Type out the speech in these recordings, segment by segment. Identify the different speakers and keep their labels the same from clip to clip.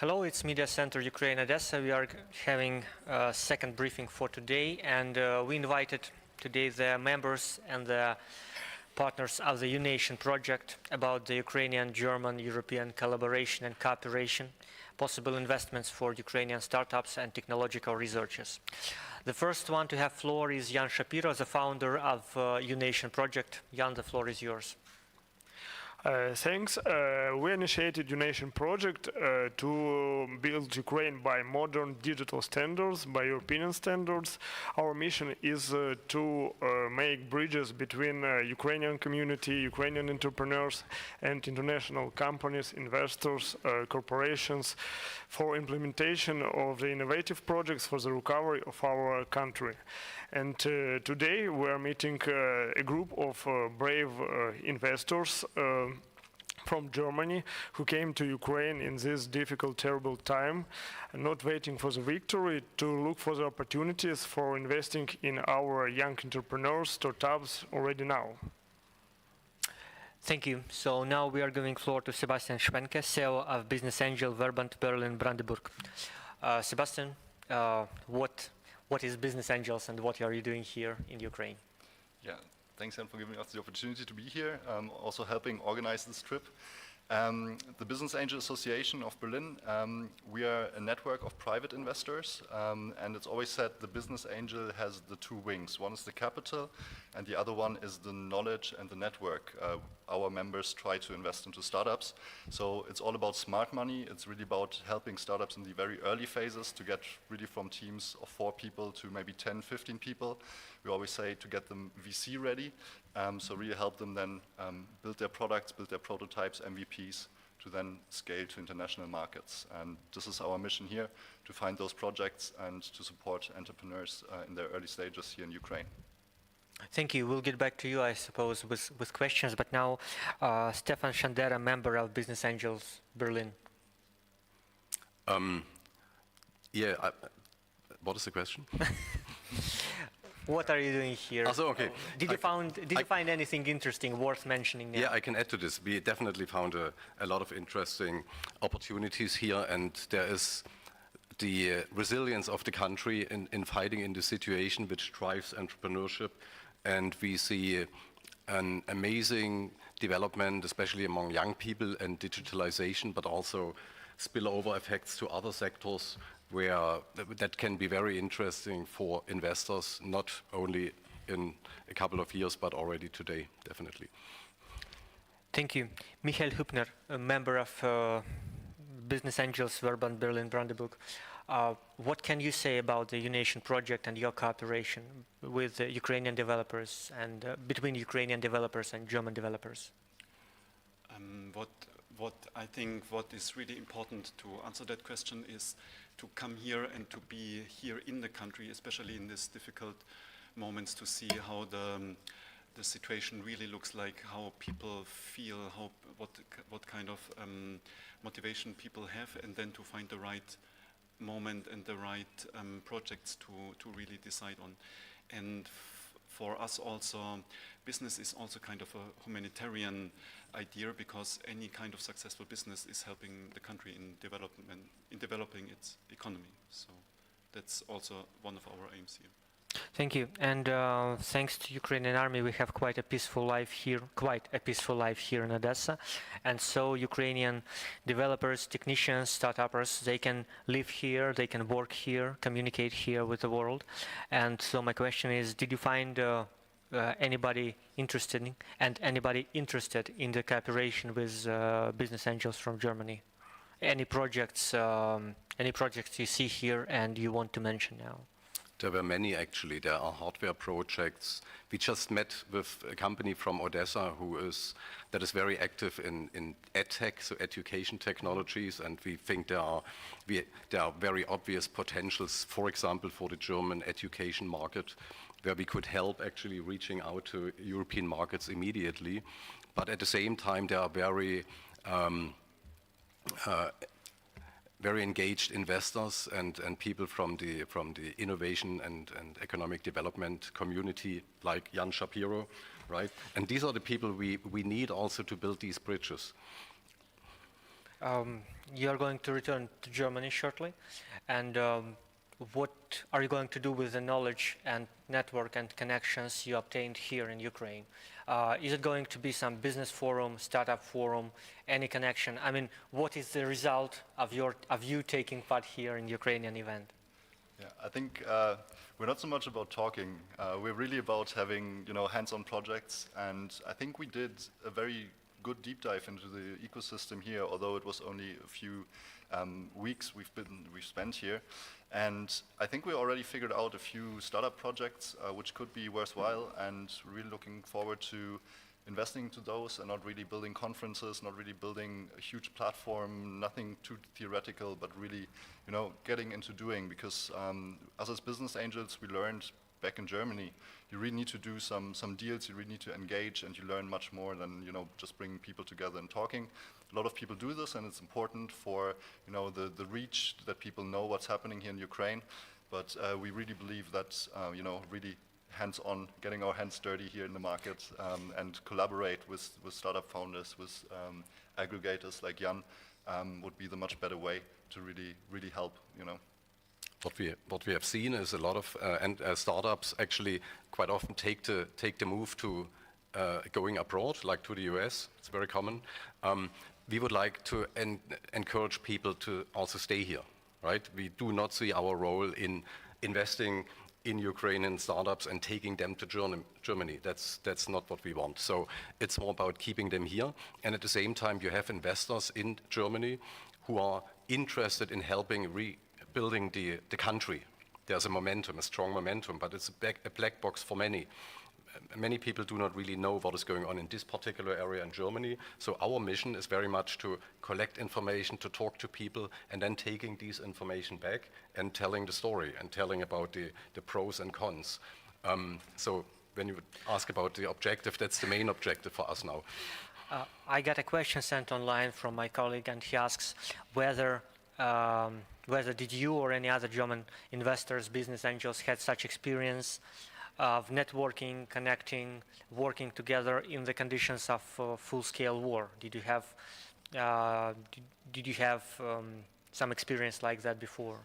Speaker 1: Hello, it's Media Center Ukraine Odessa. We are having a second briefing for today, and we invited today the members and the partners of the UNation project about the Ukrainian-German-European collaboration and cooperation, possible investments for Ukrainian startups and technological researchers. The first one to have floor is Jan Shapiro, the founder of UNation project. Jan, the floor is yours.
Speaker 2: Thanks. We initiated UNation project to build Ukraine by modern digital standards, by European standards. Our mission is to make bridges between Ukrainian community, Ukrainian entrepreneurs, and international companies, investors, corporations for implementation of the innovative projects for the recovery of our country. And today we are meeting a group of brave investors from Germany who came to Ukraine in this difficult, terrible time, not waiting for the victory, to look for the opportunities for investing in our young entrepreneurs, startups already now.
Speaker 1: Thank you. So now we are giving floor to Sebastian Schwenke, CEO of Business Angel Verband Berlin Brandenburg. Sebastian, what is Business Angels and what are you doing here in Ukraine?
Speaker 3: Yeah, thanks, Jan, for giving us the opportunity to be here, also helping organize this trip. The Business Angel Association of Berlin, we are a network of private investors, and it's always said the business angel has the two wings. One is the capital, and the other one is the knowledge and the network. Our members try to invest into startups. So it's all about smart money. It's really about helping startups in the very early phases to get really from teams of 4 people to maybe 10, 15 people. We always say to get them VC ready. So really help them then build their products, build their prototypes, MVPs, to then scale to international markets. And this is our mission here, to find those projects and to support entrepreneurs in their early stages here in Ukraine.
Speaker 1: Thank you. We'll get back to you, I suppose, with questions. But now, Stefan Schandera, member of Business Angels Berlin.
Speaker 4: What is the question?
Speaker 1: What are you doing here?
Speaker 4: Also, okay.
Speaker 1: Did you find anything interesting worth mentioning now?
Speaker 4: Yeah, I can add to this. We definitely found a lot of interesting opportunities here, and there is the resilience of the country in fighting in the situation which drives entrepreneurship. And we see an amazing development, especially among young people and digitalization, but also spillover effects to other sectors where that can be very interesting for investors, not only in a couple of years, but already today, definitely.
Speaker 1: Thank you. Michael Hübner, a member of Business Angels Verband Berlin Brandenburg. What can you say about the UNation project and your cooperation with Ukrainian developers and between Ukrainian developers and German developers?
Speaker 5: What I think what is really important to answer that question is to come here and to be here in the country, especially in these difficult moments, to see how the situation really looks like, how people feel, what kind of motivation people have, and then to find the right moment and the right projects to really decide on. And for us also, business is also kind of a humanitarian idea, because any kind of successful business is helping the country in developing its economy. So that's also one of our aims here.
Speaker 1: Thank you. And thanks to Ukrainian army, we have quite a peaceful life here in Odessa. And so Ukrainian developers, technicians, startuppers, they can live here, they can work here, communicate here with the world. And so my question is, did you find anybody interested in the cooperation with Business Angels from Germany? Any projects you see here and you want to mention now?
Speaker 4: There were many, actually. There are hardware projects. We just met with a company from Odessa that is very active in edtech, so education technologies, and we think there are very obvious potentials, for example, for the German education market, where we could help actually reaching out to European markets immediately. But at the same time, there are very engaged investors and people from the innovation and economic development community, like Jan Shapiro, right? And these are the people we need also to build these bridges.
Speaker 1: You are going to return to Germany shortly, and what are you going to do with the knowledge and network and connections you obtained here in Ukraine? Is it going to be some business forum, startup forum, any connection? I mean, what is the result of you taking part here in Ukrainian event?
Speaker 3: Yeah, I think we're not so much about talking. We're really about having, hands-on projects, and I think we did a very good deep dive into the ecosystem here, although it was only a few weeks we've spent here. And I think we already figured out a few startup projects which could be worthwhile, and really looking forward to investing into those and not really building conferences, not really building a huge platform, nothing too theoretical, but really, getting into doing. Because us as business angels, we learned back in Germany, you really need to do some deals, you really need to engage, and you learn much more than just bringing people together and talking. A lot of people do this, and it's important for the reach that people know what's happening here in Ukraine. But we really believe that really hands-on, getting our hands dirty here in the market, and collaborate with startup founders, with aggregators like Jan, would be the much better way to really help.
Speaker 4: What we have seen is a lot of startups actually quite often take the move to going abroad, like to the US. It's very common. We would like to encourage people to also stay here, right? We do not see our role in investing in Ukrainian startups and taking them to Germany. That's not what we want. So it's more about keeping them here. And at the same time, you have investors in Germany who are interested in helping rebuilding the country. There's a momentum, a strong momentum, but it's a black box for many. Many people do not really know what is going on in this particular area in Germany. So our mission is very much to collect information, to talk to people, and then taking these information back and telling the story and telling about the pros and cons. So when you would ask about the objective, that's the main objective for us now.
Speaker 1: I got a question sent online from my colleague, and he asks whether did you or any other German investors, business angels, had such experience of networking, connecting, working together in the conditions of full-scale war? Did you have some experience like that before?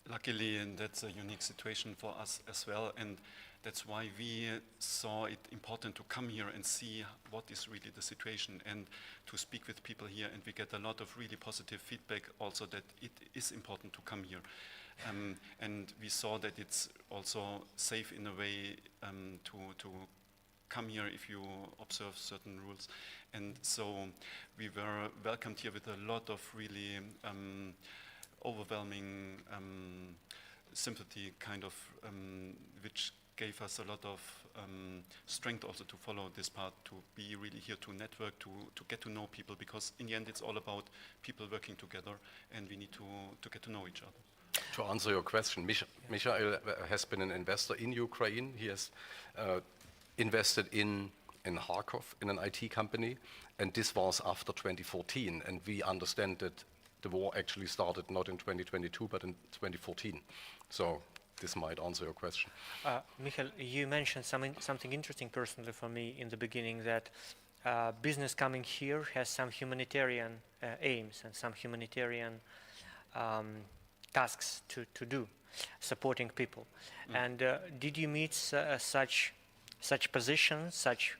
Speaker 5: Luckily, and that's a unique situation for us as well, and that's why we saw it important to come here and see what is really the situation and to speak with people here, and we get a lot of really positive feedback also that it is important to come here. And we saw that it's also safe in a way to come here if you observe certain rules. And so we were welcomed here with a lot of really overwhelming sympathy, kind of, which gave us a lot of strength also to follow this path, to be really here to network, to get to know people, because in the end it's all about people working together, and we need to get to know each other.
Speaker 4: To answer your question, Michael has been an investor in Ukraine. He has invested in Kharkov in an IT company, and this was after 2014. And we understand that the war actually started not in 2022, but in 2014. So this might answer your question.
Speaker 1: Michael, you mentioned something interesting personally for me in the beginning, that business coming here has some humanitarian aims and some humanitarian tasks to do, supporting people. And did you meet such position, such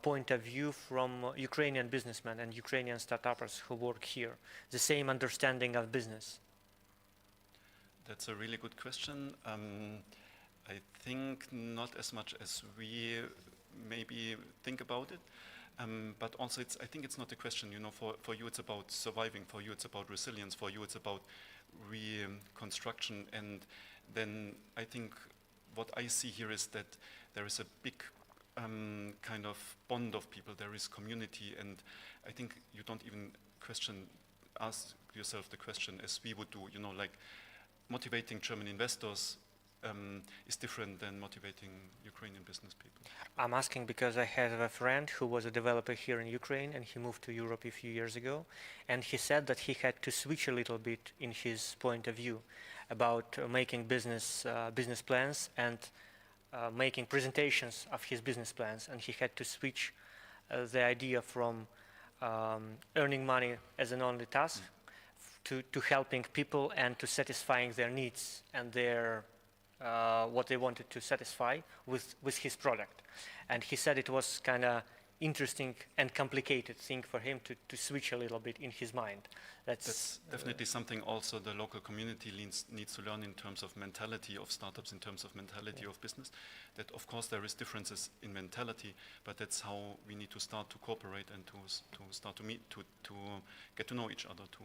Speaker 1: point of view from Ukrainian businessmen and Ukrainian startups who work here, the same understanding of business?
Speaker 5: That's a really good question. I think not as much as we maybe think about it. But also, I think it's not a question, for you it's about surviving, for you it's about resilience, for you it's about reconstruction. And then I think what I see here is that there is a big kind of bond of people, there is community, and I think you don't even ask yourself the question as we would do, like motivating German investors is different than motivating Ukrainian business people.
Speaker 1: I'm asking because I have a friend who was a developer here in Ukraine, and he moved to Europe a few years ago, and he said that he had to switch a little bit in his point of view about making business plans and making presentations of his business plans, and he had to switch the idea from earning money as an only task to helping people and to satisfying their needs and their what they wanted to satisfy with his product. And he said it was kind of interesting and complicated thing for him to switch a little bit in his mind.
Speaker 5: That's definitely something also the local community needs to learn in terms of mentality of startups, in terms of mentality of business. That of course there is differences in mentality, but that's how we need to start to cooperate and to start to meet, to get to know each other, to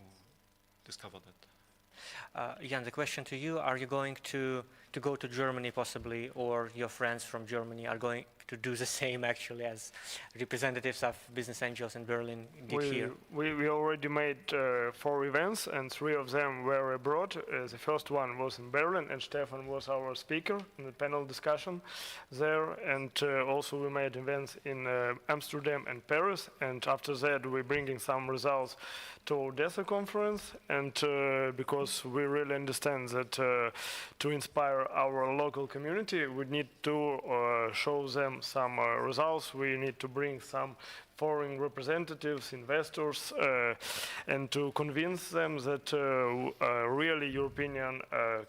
Speaker 5: discover that.
Speaker 1: Jan, the question to you, are you going to go to Germany possibly, or your friends from Germany are going to do the same actually as representatives of business angels in Berlin did here?
Speaker 2: We already made 4 events, and 3 of them were abroad. The first one was in Berlin, and Stefan was our speaker in the panel discussion there. And also we made events in Amsterdam and Paris. And after that, we're bringing some results to Odessa conference. And because we really understand that to inspire our local community, we need to show them some results. We need to bring some foreign representatives, investors, and to convince them that really European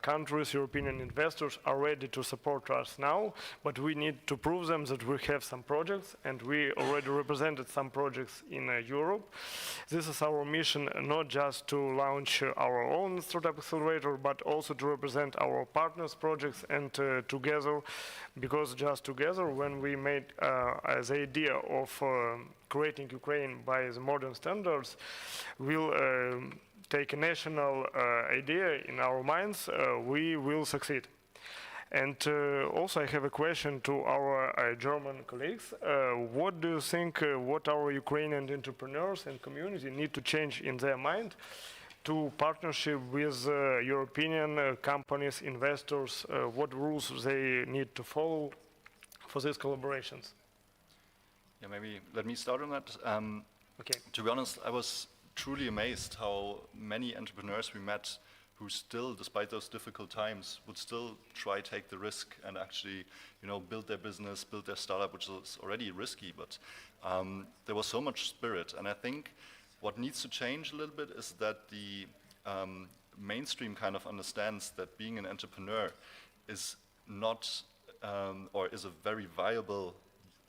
Speaker 2: countries, European investors are ready to support us now, but we need to prove them that we have some projects, and we already represented some projects in Europe. This is our mission, not just to launch our own startup accelerator, but also to represent our partners' projects and together, because just together, when we made the idea of creating Ukraine by the modern standards, we'll take a national idea in our minds, we will succeed. And also I have a question to our German colleagues. What do you think what our Ukrainian entrepreneurs and community need to change in their mind to partnership with European companies, investors? What rules they need to follow for these collaborations?
Speaker 3: Yeah, maybe let me start on that.
Speaker 2: Okay.
Speaker 3: To be honest, I was truly amazed how many entrepreneurs we met who still, despite those difficult times, would still try take the risk and actually, build their business, build their startup, which is already risky. But there was so much spirit, and I think what needs to change a little bit is that the mainstream kind of understands that being an entrepreneur is not, or is a very viable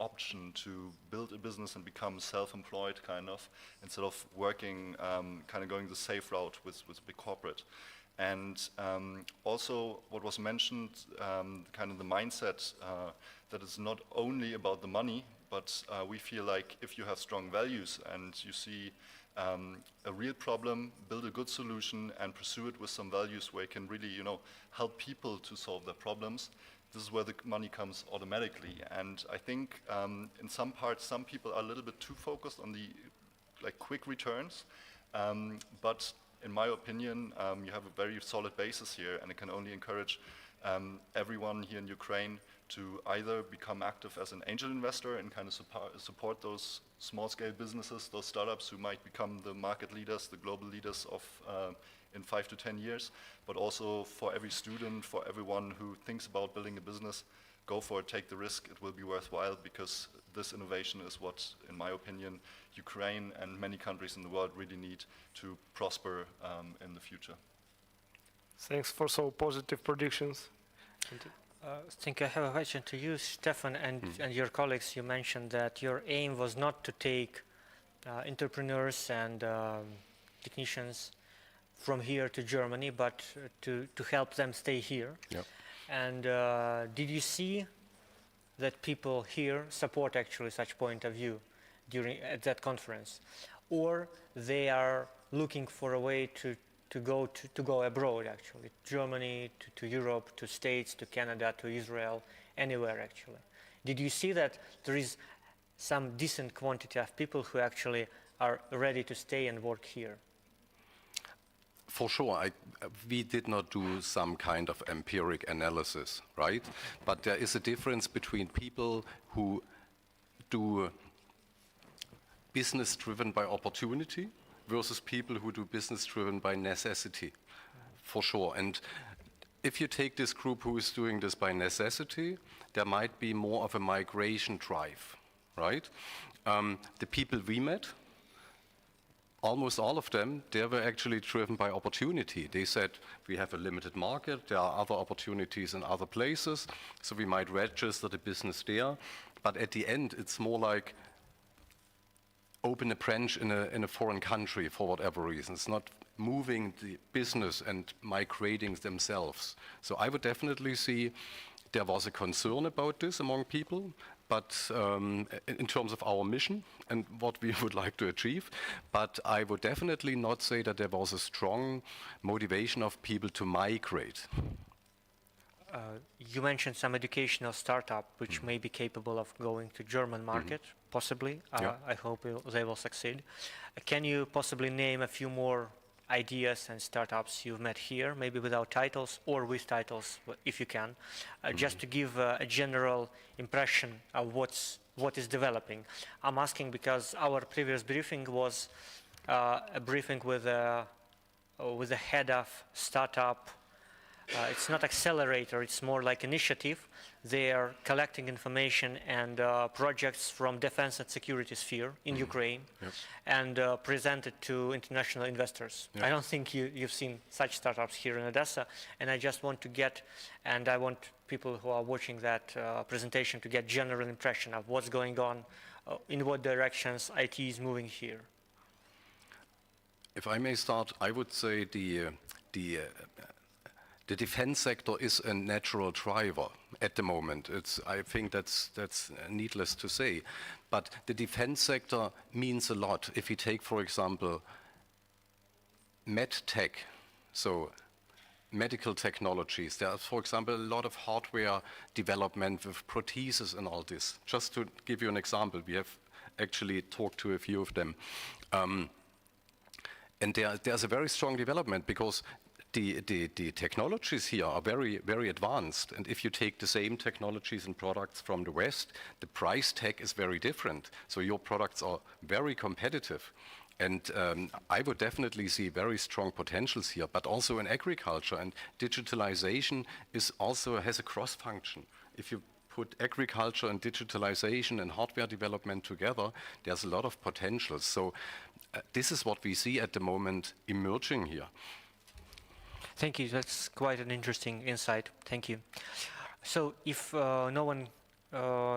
Speaker 3: option to build a business and become self-employed kind of, instead of working, kind of going the safe route with big corporate. And also what was mentioned, kind of the mindset that it's not only about the money, but we feel like if you have strong values and you see a real problem, build a good solution and pursue it with some values where you can really, help people to solve their problems, this is where the money comes automatically. And I think in some parts, some people are a little bit too focused on the quick returns. But in my opinion, you have a very solid basis here, and I can only encourage everyone here in Ukraine to either become active as an angel investor and kind of support those small-scale businesses, those startups who might become the market leaders, the global leaders of in 5 to 10 years, but also for every student, for everyone who thinks about building a business, go for it, take the risk, it will be worthwhile, because this innovation is what, in my opinion, Ukraine and many countries in the world really need to prosper in the future.
Speaker 2: Thanks for so positive predictions.
Speaker 1: I think I have a question to you, Stefan, and your colleagues. You mentioned that your aim was not to take entrepreneurs and technicians from here to Germany, but to help them stay here.
Speaker 4: Yep.
Speaker 1: And did you see that people here support actually such point of view at that conference, or they are looking for a way to go abroad actually, Germany, to Europe, to States, to Canada, to Israel, anywhere actually? Did you see that there is some decent quantity of people who actually are ready to stay and work here?
Speaker 4: For sure, we did not do some kind of empiric analysis, right? But there is a difference between people who do business driven by opportunity versus people who do business driven by necessity, for sure. And if you take this group who is doing this by necessity, there might be more of a migration drive, right? The people we met, almost all of them, they were actually driven by opportunity. They said, we have a limited market, there are other opportunities in other places, so we might register the business there. But at the end, it's more like open a branch in a foreign country for whatever reason. It's not moving the business and migrating themselves. So I would definitely see there was a concern about this among people, but in terms of our mission and what we would like to achieve. But I would definitely not say that there was a strong motivation of people to migrate.
Speaker 1: You mentioned some educational startup which may be capable of going to German market, possibly.
Speaker 4: Yeah.
Speaker 1: I hope they will succeed. Can you possibly name a few more ideas and startups you've met here, maybe without titles or with titles, if you can, just to give a general impression of what is developing? I'm asking because our previous briefing was a briefing with the head of startup. It's not accelerator, it's more like initiative. They are collecting information and projects from defense and security sphere in Ukraine and present it to international investors. I don't think you've seen such startups here in Odessa, and I just want to get, and I want people who are watching that presentation to get general impression of what's going on, in what directions IT is moving here.
Speaker 4: If I may start, I would say the defense sector is a natural driver at the moment. I think that's needless to say. But the defense sector means a lot. If you take, for example, medtech, so medical technologies, there's, for example, a lot of hardware development with prostheses and all this. Just to give you an example, we have actually talked to a few of them. And there's a very strong development because the technologies here are very, very advanced. And if you take the same technologies and products from the West, the price tag is very different. So your products are very competitive. And I would definitely see very strong potentials here, but also in agriculture. And digitalization has a cross function. If you put agriculture and digitalization and hardware development together, there's a lot of potential. So this is what we see at the moment emerging here.
Speaker 1: Thank you. That's quite an interesting insight. Thank you. So if no one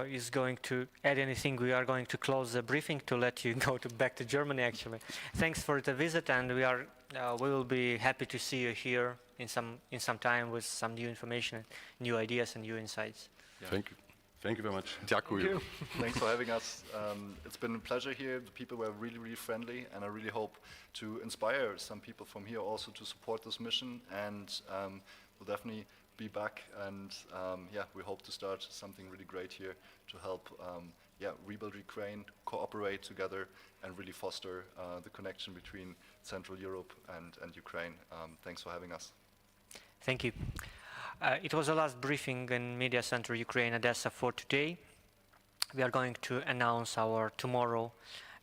Speaker 1: is going to add anything, we are going to close the briefing to let you go back to Germany, actually. Thanks for the visit, and we will be happy to see you here in some time with some new information, new ideas, and new insights.
Speaker 3: Yeah.
Speaker 4: Thank you. Thank you very much.
Speaker 3: Thank you. Thanks for having us. It's been a pleasure here. The people were really, really friendly, and I really hope to inspire some people from here also to support this mission. And we'll definitely be back. And we hope to start something really great here to help rebuild Ukraine, cooperate together, and really foster the connection between Central Europe and Ukraine. Thanks for having us.
Speaker 1: Thank you. It was the last briefing in Media Center Ukraine Odessa for today. We are going to announce our tomorrow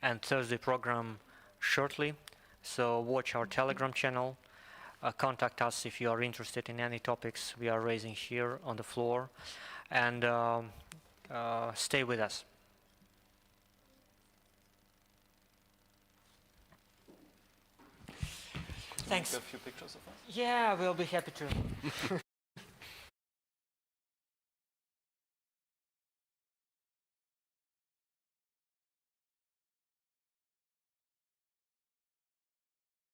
Speaker 1: and Thursday program shortly, so watch our Telegram channel. Contact us if you are interested in any topics we are raising here on the floor, and stay with us. Thanks.
Speaker 5: A few pictures of us.
Speaker 1: Yeah, we'll be happy to.